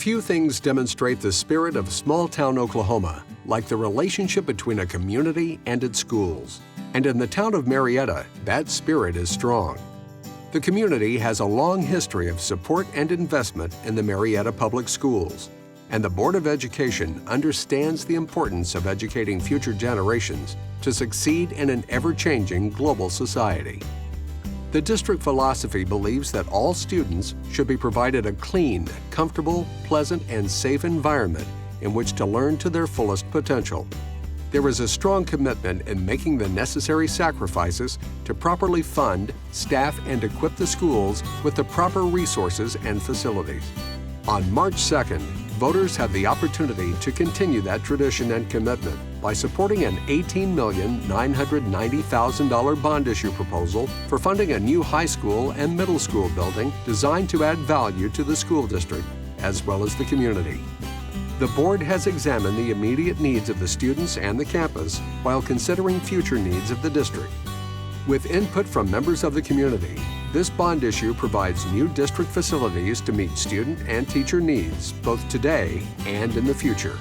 Few things demonstrate the spirit of small-town Oklahoma like the relationship between a community and its schools. And in the town of Marietta, that spirit is strong. The community has a long history of support and investment in the Marietta Public Schools, and the Board of Education understands the importance of educating future generations to succeed in an ever-changing global society. The district philosophy believes that all students should be provided a clean, comfortable, pleasant, and safe environment in which to learn to their fullest potential. There is a strong commitment in making the necessary sacrifices to properly fund, staff, and equip the schools with the proper resources and facilities. On March 2nd, voters have the opportunity to continue that tradition and commitment by supporting an $18,990,000 bond issue proposal for funding a new high school and middle school building designed to add value to the school district as well as the community. The board has examined the immediate needs of the students and the campus while considering future needs of the district. With input from members of the community, this bond issue provides new district facilities to meet student and teacher needs both today and in the future.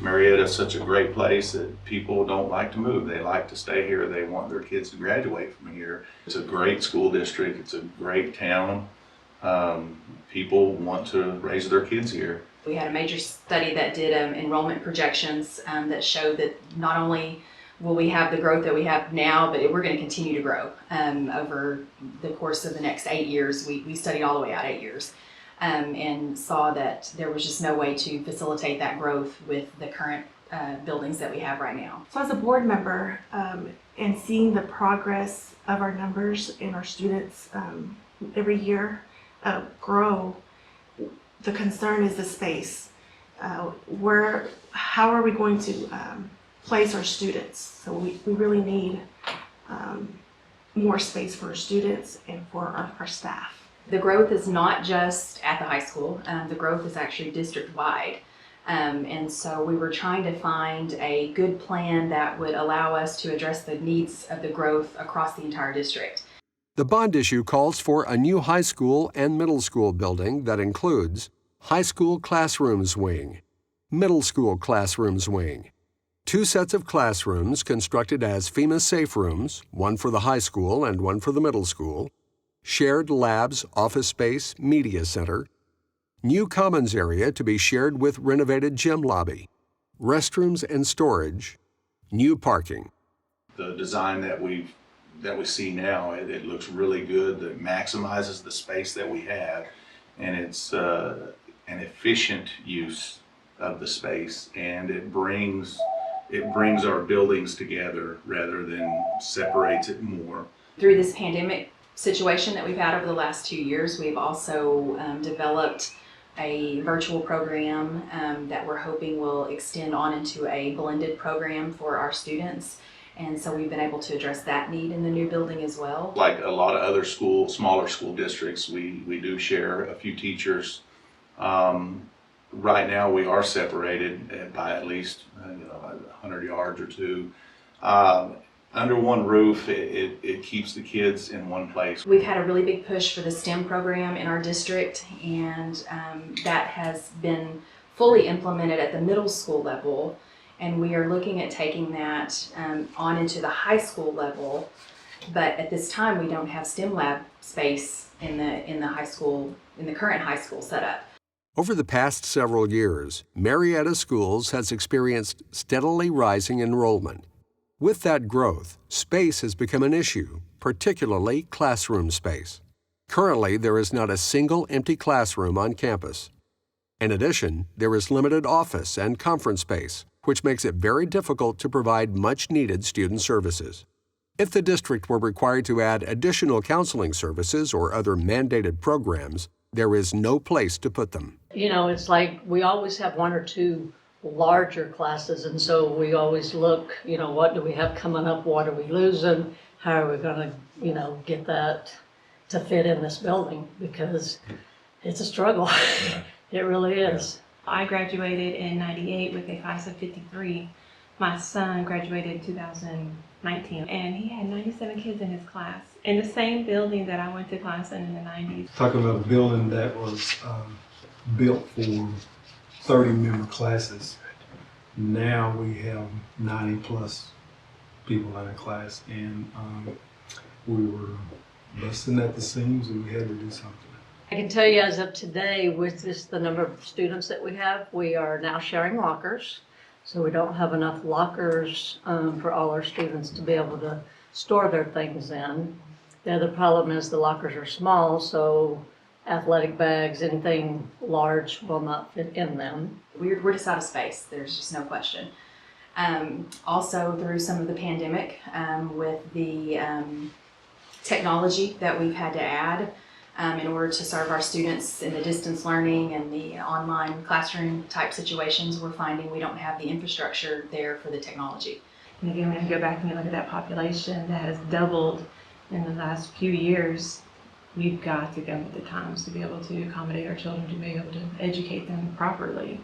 Marietta is such a great place that people don't like to move. They like to stay here. They want their kids to graduate from here. It's a great school district. It's a great town. People want to raise their kids here. We had a major study that did enrollment projections that showed that not only will we have the growth that we have now, but we're going to continue to grow over the course of the next 8 years. We studied all the way out 8 years. And saw that there was just no way to facilitate that growth with the current buildings that we have right now. So as a board member and seeing the progress of our numbers and our students every year grow, the concern is the space. How are we going to place our students? So we really need more space for our students and for our staff. The growth is not just at the high school, the growth is actually district-wide. And so we were trying to find a good plan that would allow us to address the needs of the growth across the entire district. The bond issue calls for a new high school and middle school building that includes high school classrooms wing, middle school classrooms wing, 2 sets of classrooms constructed as FEMA safe rooms, one for the high school and one for the middle school, shared labs, office space, media center, new commons area to be shared with renovated gym lobby, restrooms and storage, new parking. The design that we see now, it looks really good. It maximizes the space that we have, and it's an efficient use of the space, and it brings our buildings together rather than separates it more. Through this pandemic situation that we've had over the last 2 years, we've also developed a virtual program that we're hoping will extend on into a blended program for our students. And so we've been able to address that need in the new building as well. Like a lot of other smaller school districts, we do share a few teachers. Right now we are separated by at least 100 yards or 2. Under one roof, it keeps the kids in one place. We've had a really big push for the STEM program in our district, and that has been fully implemented at the middle school level, and we are looking at taking that on into the high school level, but at this time we don't have STEM lab space in the high school, in the current high school setup. Over the past several years, Marietta Schools has experienced steadily rising enrollment. With that growth, space has become an issue, particularly classroom space. Currently, there is not a single empty classroom on campus. In addition, there is limited office and conference space, which makes it very difficult to provide much-needed student services. If the district were required to add additional counseling services or other mandated programs, there is no place to put them. It's like we always have 1 or 2 larger classes, and so we always look, what do we have coming up, what are we losing, how are we going to, get that to fit in this building, because it's a struggle. It really is. I graduated in '98 with a class of 53. My son graduated in 2019, and he had 97 kids in his class in the same building that I went to class in the '90s. Talking about a building that was built for 30-member classes. Now we have 90 plus people in a class, and we were busting at the seams and we had to do something. I can tell you as of today, with just the number of students that we have, we are now sharing lockers. So we don't have enough lockers for all our students to be able to store their things in. The other problem is the lockers are small, so athletic bags, anything large will not fit in them. We're just out of space, there's just no question. Also through some of the pandemic, with the technology that we've had to add in order to serve our students in the distance learning and the online classroom type situations, we're finding we don't have the infrastructure there for the technology. And again, when you go back and you look at that population that has doubled in the last few years, we've got to go with the times to be able to accommodate our children, to be able to educate them properly.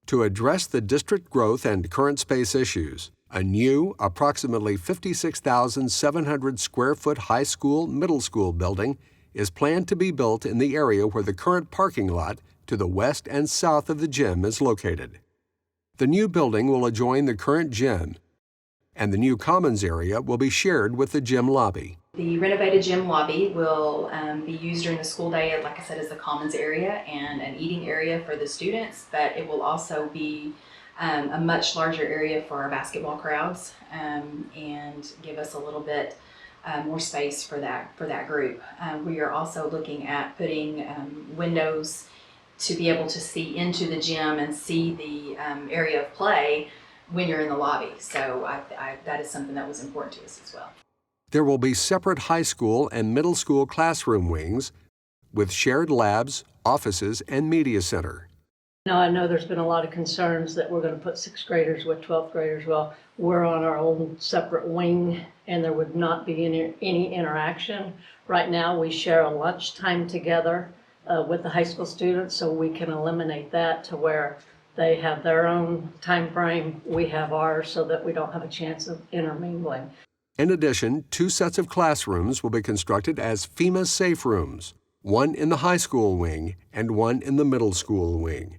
To address the district growth and current space issues, a new, approximately 56,700 square foot high school, middle school building is planned to be built in the area where the current parking lot to the west and south of the gym is located. The new building will adjoin the current gym, and the new commons area will be shared with the gym lobby. The renovated gym lobby will be used during the school day, like I said, as the commons area and an eating area for the students, but it will also be a much larger area for our basketball crowds and give us a little bit more space for that group. We are also looking at putting windows to be able to see into the gym and see the area of play when you're in the lobby. So that is something that was important to us as well. There will be separate high school and middle school classroom wings with shared labs, offices, and media center. Now, I know there's been a lot of concerns that we're going to put 6th graders with 12th graders. Well, we're on our own separate wing and there would not be any interaction. Right now, we share a lunch time together with the high school students, so we can eliminate that to where they have their own time frame, we have ours, so that we don't have a chance of intermingling. In addition, 2 sets of classrooms will be constructed as FEMA safe rooms, one in the high school wing and one in the middle school wing.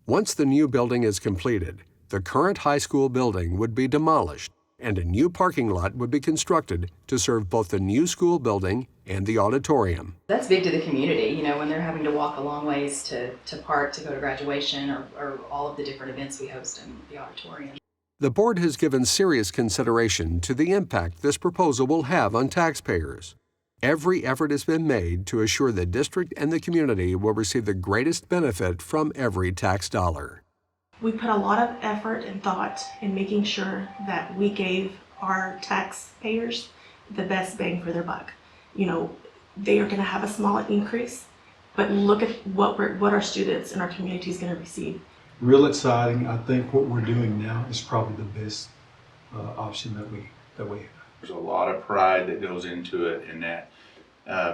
Once the new building is completed, the current high school building would be demolished and a new parking lot would be constructed to serve both the new school building and the auditorium. That's big to the community, you know, when they're having to walk a long ways to park to go to graduation or all of the different events we host in the auditorium. The board has given serious consideration to the impact this proposal will have on taxpayers. Every effort has been made to assure the district and the community will receive the greatest benefit from every tax dollar. We put a lot of effort and thought in making sure that we gave our taxpayers the best bang for their buck. You know, they are going to have a small increase, but look at what our students and our community is going to receive. Real exciting. I think what we're doing now is probably the best option that we have. There's a lot of pride that goes into it, and that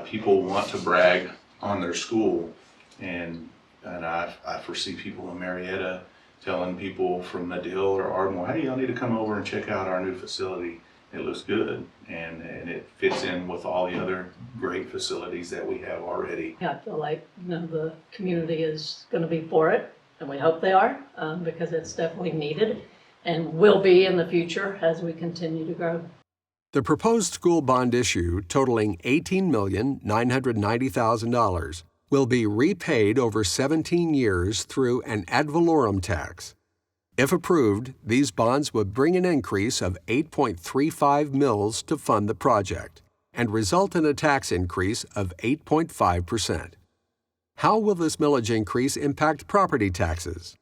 people want to brag on their school, and I foresee people in Marietta telling people from Medill or Ardmore, hey, y'all need to come over and check out our new facility. It looks good, and it fits in with all the other great facilities that we have already. I feel like the community is going to be for it, and we hope they are, because it's definitely needed and will be in the future as we continue to grow. The proposed school bond issue, totaling $18,990,000, will be repaid over 17 years through an ad valorem tax. If approved, these bonds would bring an increase of 8.35 mils to fund the project and result in a tax increase of 8.5%. How will this millage increase impact property taxes?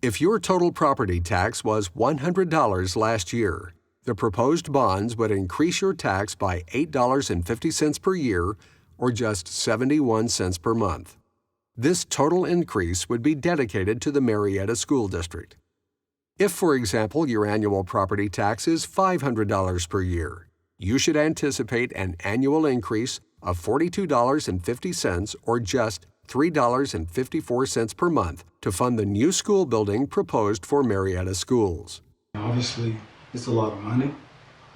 If your total property tax was $100 last year, the proposed bonds would increase your tax by $8.50 per year, or just 71 cents per month. This total increase would be dedicated to the Marietta School District. If, for example, your annual property tax is $500 per year, you should anticipate an annual increase of $42.50, or just $3.54 per month, to fund the new school building proposed for Marietta schools. Obviously, it's a lot of money,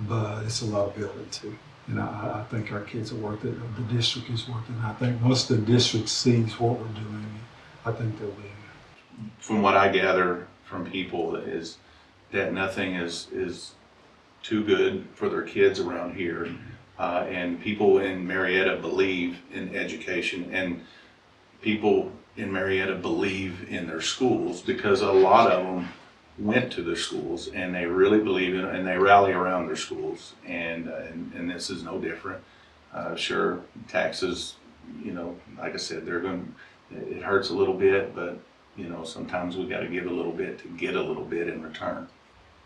but it's a lot of building too. And I think our kids are worth it. The district is worth it. And I think once the district sees what we're doing, I think they'll be in there. From what I gather from people is that nothing is too good for their kids around here. And people in Marietta believe in education, and people in Marietta believe in their schools because a lot of them went to their schools and they really believe in it and they rally around their schools. And this is no different. Sure, taxes, you know, like I said, it hurts a little bit, but you know, sometimes we got to give a little bit to get a little bit in return.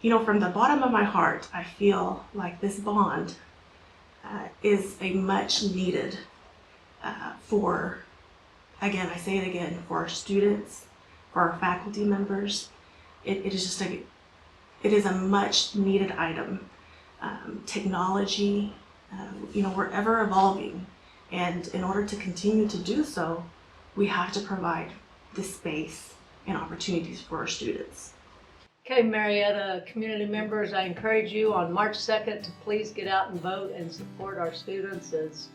You know, from the bottom of my heart, I feel like this bond is a much needed for, again, I say it again, for our students, for our faculty members. It is a much needed item. Technology, you know, we're ever evolving, and in order to continue to do so, we have to provide the space and opportunities for our students. Okay, Marietta community members, I encourage you on March 2nd to please get out and vote and support our students as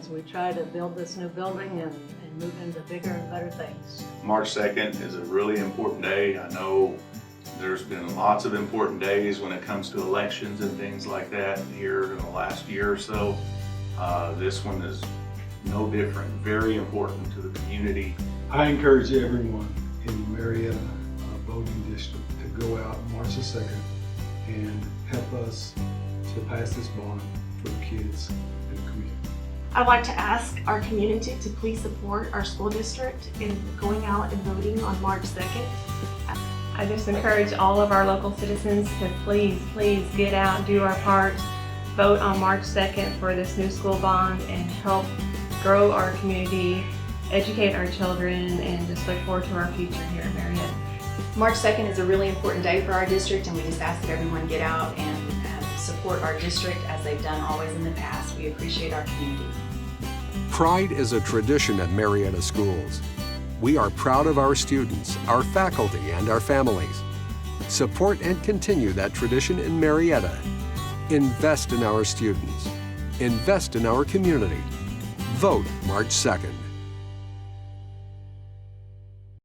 we try to build this new building and move into bigger and better things. March 2nd is a really important day. I know there's been lots of important days when it comes to elections and things like that here in the last year or so. This one is no different, very important to the community. I encourage everyone in the Marietta voting district to go out March the 2nd and help us to pass this bond for the kids in the community. I'd like to ask our community to please support our school district in going out and voting on March 2nd. I just encourage all of our local citizens to please get out, do our part, vote on March 2nd for this new school bond and help grow our community, educate our children, and just look forward to our future here in Marietta. March 2nd is a really important day for our district, and we just ask that everyone get out and support our district as they've done always in the past. We appreciate our community. Pride is a tradition at Marietta schools. We are proud of our students, our faculty, and our families. Support and continue that tradition in Marietta. Invest in our students. Invest in our community. Vote March 2nd.